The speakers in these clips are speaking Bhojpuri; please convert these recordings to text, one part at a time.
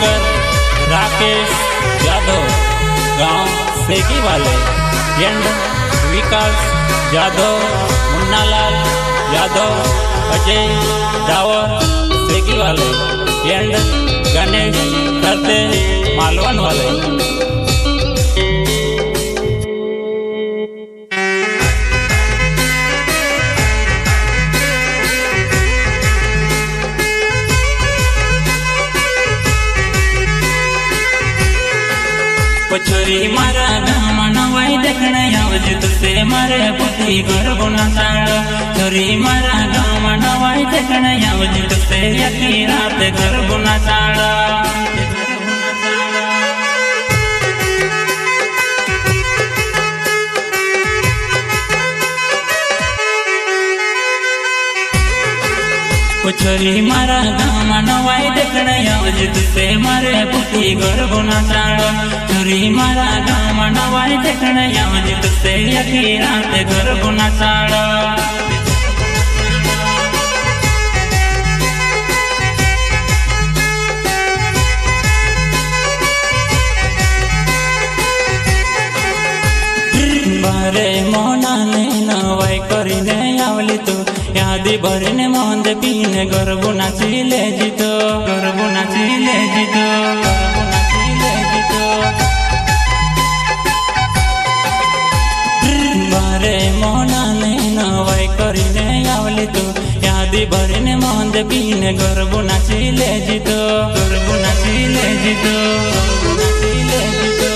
सिंगर राकेश यादव गांव सेकी वाले एंड विकास यादव, मुन्नालाल यादव, अजय डावर सेकी वाले एंड गणेश करते मालवन वाले। छोरी मारा गाम नवाई देखने आवज तुसे मारे पति गर्भ न साड़। छोरी मारा गाम नवाई देखने आवज तुसे यकी रात गर्भ न साड़। छोरी मारा गाम नवाई देखने आवज तुसे मारे पति गर्भ न साड़। छोरी मारा गाम नवाई देखने आवज तुसे यकी रात गर्भ न साड़। बारे मोना ने नवाई करीने आवली तो यादी भरीने मोंद पीने गर्भ नाची ले जीतो, गर्भ नाची ले जीतो, गर्भ नाची ले जीतो। बारे मोना ने नवाई करीने आवली तो यादी भरीने मोंद पीने गर्भ नाची ले जीतो, गर्भ नाची ले जीतो, गर्भ नाची ले जीतो।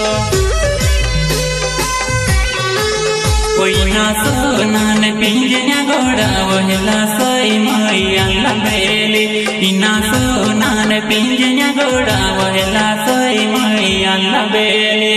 कोई ना सोना ने पिंजन्या घोड़ा वहला सोई मैया लबेली। इना सोना ने पिंजन्या घोड़ा वहला सोई मैया लबेली।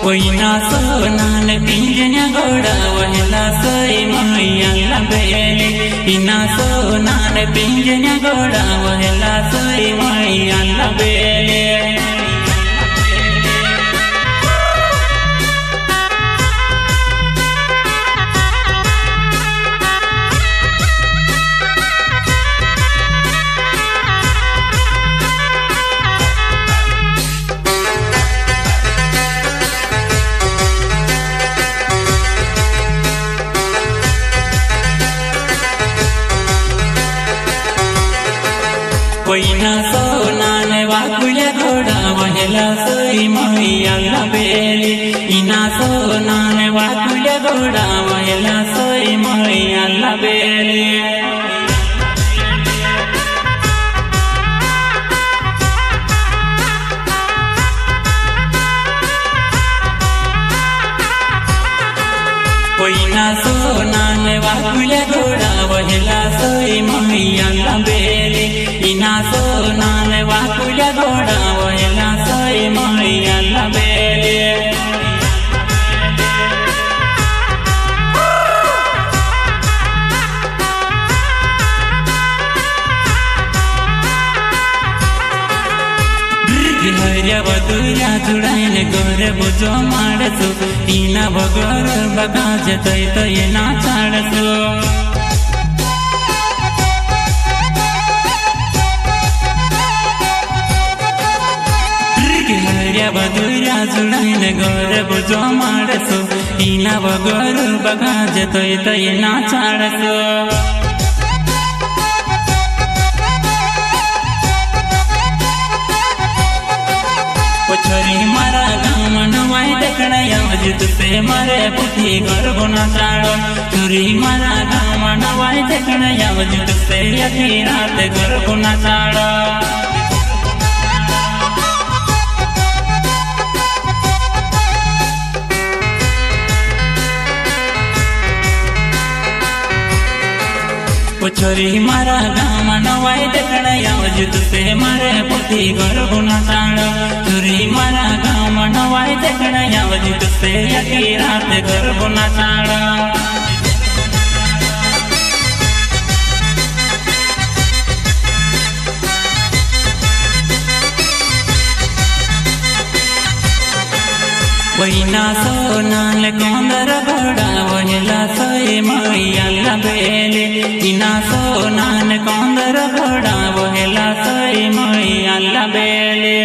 कोई ना सोना ने पिंजन्या घोड़ा वहला सोई मैया लबेली। इना सोना ने पिंजन्या घोड़ा वहला सोई मैया लबेली। कोई ना सोना ने वाकुल्या घोड़ा वहला सोई मैया लबेली। इना सोना ने वाकुल्या घोड़ा वहला सोई मैया लबेली। कोई ना सोना ने वाकुल्या घोड़ा वहला सोई मैया लबेली। इना सोना ने वाकुल्या घोड़ा वहला सोई मैया लबेली। वधुया जुड़ाईने गोरे बुझो माड़सु। ईना बगर बगाज तय तय ना छाड़सु। वधुया जुड़ाईने गोरे बुझो माड़सु। ईना बगर बगाज तय तय ना छाड़सु। छोरी मारा गाम नवाई देखने आवज तुसे मारे पति गर्भ न साड़। छोरी मारा गाम नवाई देखने आवज तुसे यकी रात गर्भ न साड़। छोरी मारा गाम नवाई देखने आवज तुसे मारे पति गर्भ न साड़। छोरी मारा गाम नवाई देखने आवज तुसे यकी रात गर्भ न साड़। वैना सोनाल कंदर घोड़ा वहेला सोए मैया बेले इना सोनाल कंदर घोड़ा वहेला सोए मैया बेले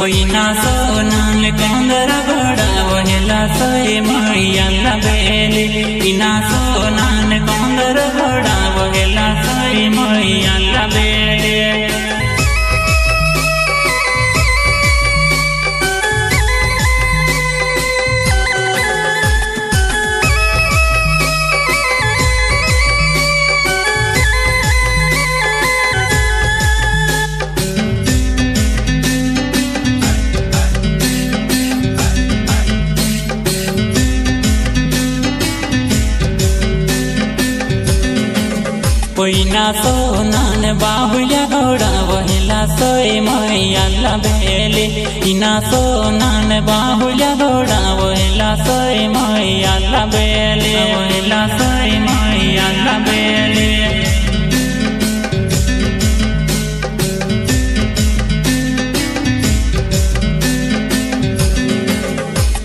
वैना सोनाल कंदर घोड़ा वहेला सोए मैया बेले इना सोनाल कंदर घोड़ा वहेला सोए मैया बेले वैना सोनान बाहुल्या घोड़ा वहेला सोए मैया बेले इना सोनान बाहुल्या घोड़ा वहेला सोए मैया बेले वहेला सोए मैया बेले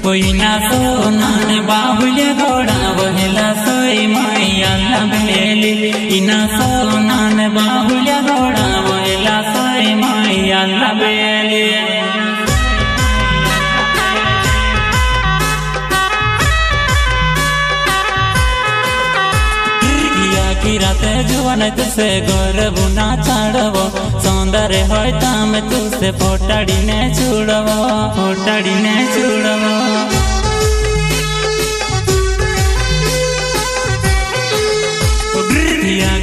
वैना सोनान बाहुल्या घोड़ा वहेला सोए मैया बेले इना सोनान बाहुल्या घोड़ा वहेला सोए मैया बेले की रात जुआन तुसे गौरव ना छाड़वो सौंदर्य होय ताम तुसे फोटाड़ी ने छुड़वो फोटाड़ी ने छुड़वो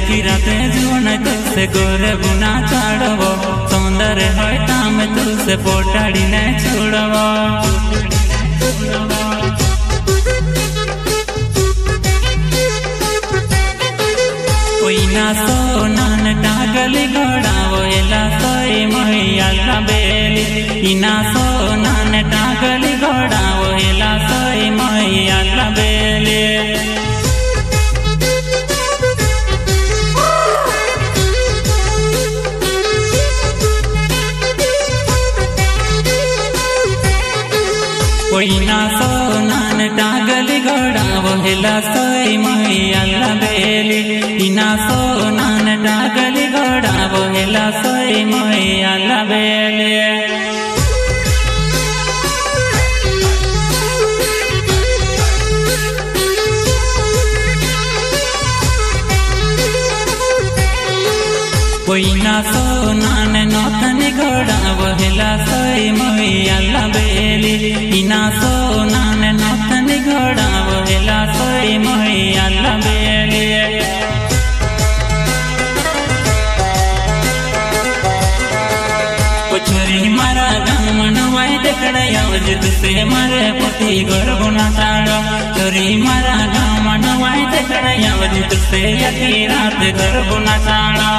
की रात जुआन तुसे गौरव ना छाड़वो सौंदर्य होय ताम तुसे फोटाड़ी ने छुड़वो वैना सोनान टागल घोड़ा वहेला सोए मैया बेले इना सोनान टागल घोड़ा वहेला सोए मैया बेले वैना सोनान टागल घोड़ा वहेला सोए मैया बेले इना सोनान टागल घोड़ा वहेला सोए मैया बेले वैना सोनान नौतन घोड़ा वहेला सोए मैया बेले इना सोनान नौतन घोड़ा वहेला सोए मैया बेले छोरी मारा गाँव मनवाई देखड़ा आवजित से मारे पति गर्भ ना छाड़ो छोरी मारा गाँव मनवाई देखड़ा आवजित से यकी रात गर्भ ना छाड़ो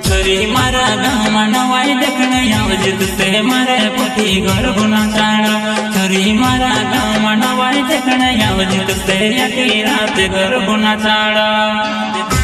छोरी मारा गाँव मनवाई देखने आवजित से मारे पति गर्भ ना छाड़ो छोरी मारा गाँव मनवाई देखने आवजित से यकी रात गर्भ ना छाड़ो।